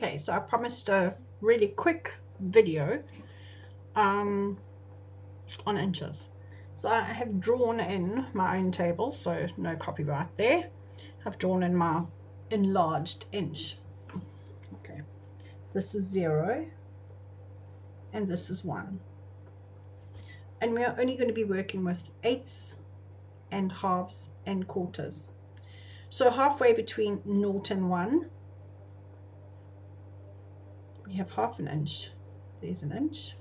Okay, so I promised a really quick video on inches. So I have drawn in my own table, so no copyright there. I've drawn in my enlarged inch. Okay, this is 0 and this is 1. And we are only going to be working with eighths and halves and quarters. So halfway between 0 and 1, we have half an inch. There's an inch.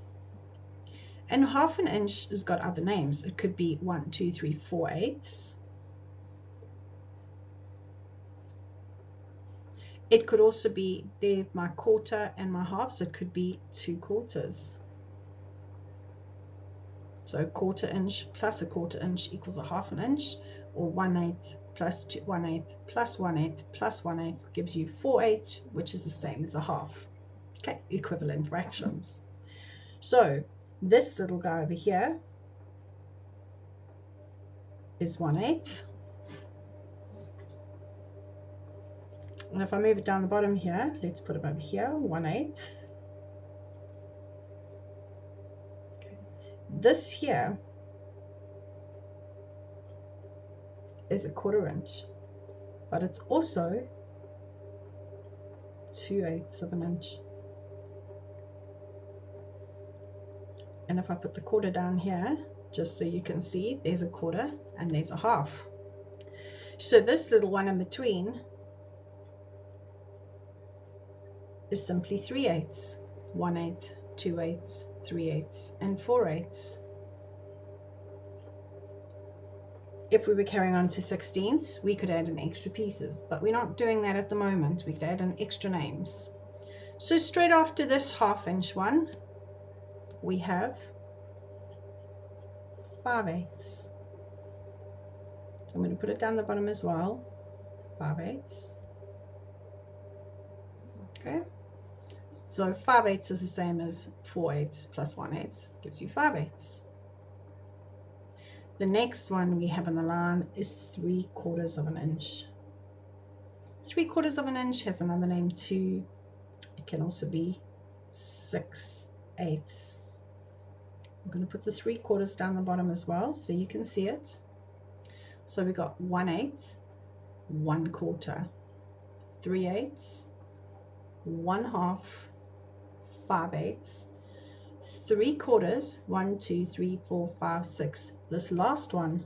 And half an inch has got other names. It could be 1, 2, 3, 4 eighths. It could also be there my quarter and my half, so it could be 2 quarters. So 1/4 inch plus 1/4 inch equals a half an inch, or 1/8 plus 1/8 plus 1/8 plus 1/8 gives you 4/8, which is the same as a half. Okay, equivalent fractions. So this little guy over here is 1/8. And if I move it down the bottom here, let's put it over here, 1/8. Okay. This here is 1/4 inch, but it's also 2/8 of an inch. And if I put the quarter down here, just so you can see, there's a quarter and there's a half. So this little one in between is simply 3/8, 1/8, 2/8, 3/8, and 4/8. If we were carrying on to 16ths, we could add in extra pieces, but we're not doing that at the moment. We could add in extra names. So straight after this half inch one, we have 5/8. So I'm going to put it down the bottom as well, 5/8. Okay, so 5/8 is the same as 4/8 plus 1/8 gives you 5/8. The next one we have on the line is 3/4 of an inch. 3/4 of an inch has another name too. It can also be 6/8. I'm going to put the 3/4 down the bottom as well so you can see it. So we got 1/8, 1/4, 3/8, 1/2, 5/8, 3/4, 1, 2, 3, 4, 5, 6. This last one,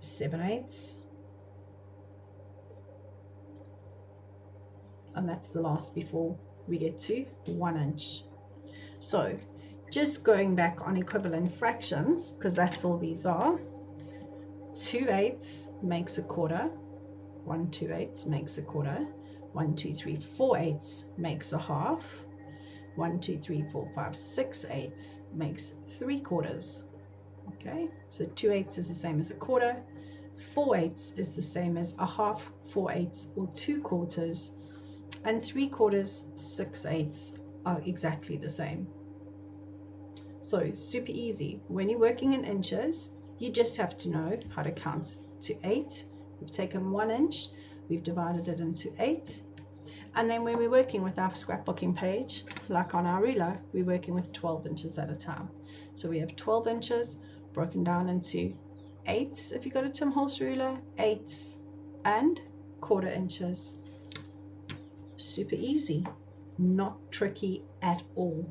7/8, and that's the last before we get to 1 inch. So just going back on equivalent fractions, because that's all these are, 2/8 makes 1/4, 1 2/8 makes 1/4, 1, 2, 3, 4/8 makes a half, 1, 2, 3, 4, 5, 6/8 makes 3/4. Okay, so 2/8 is the same as 1/4, 4/8 is the same as a half, 4/8 or 2/4, and 3/4, 6/8 are exactly the same. So super easy. When you're working in inches, you just have to know how to count to 8. We've taken 1 inch, we've divided it into 8, and then when we're working with our scrapbooking page, like on our ruler, we're working with 12 inches at a time. So we have 12 inches broken down into eighths if you've got a Tim Holtz ruler, eighths, and 1/4 inches. Super easy, not tricky at all.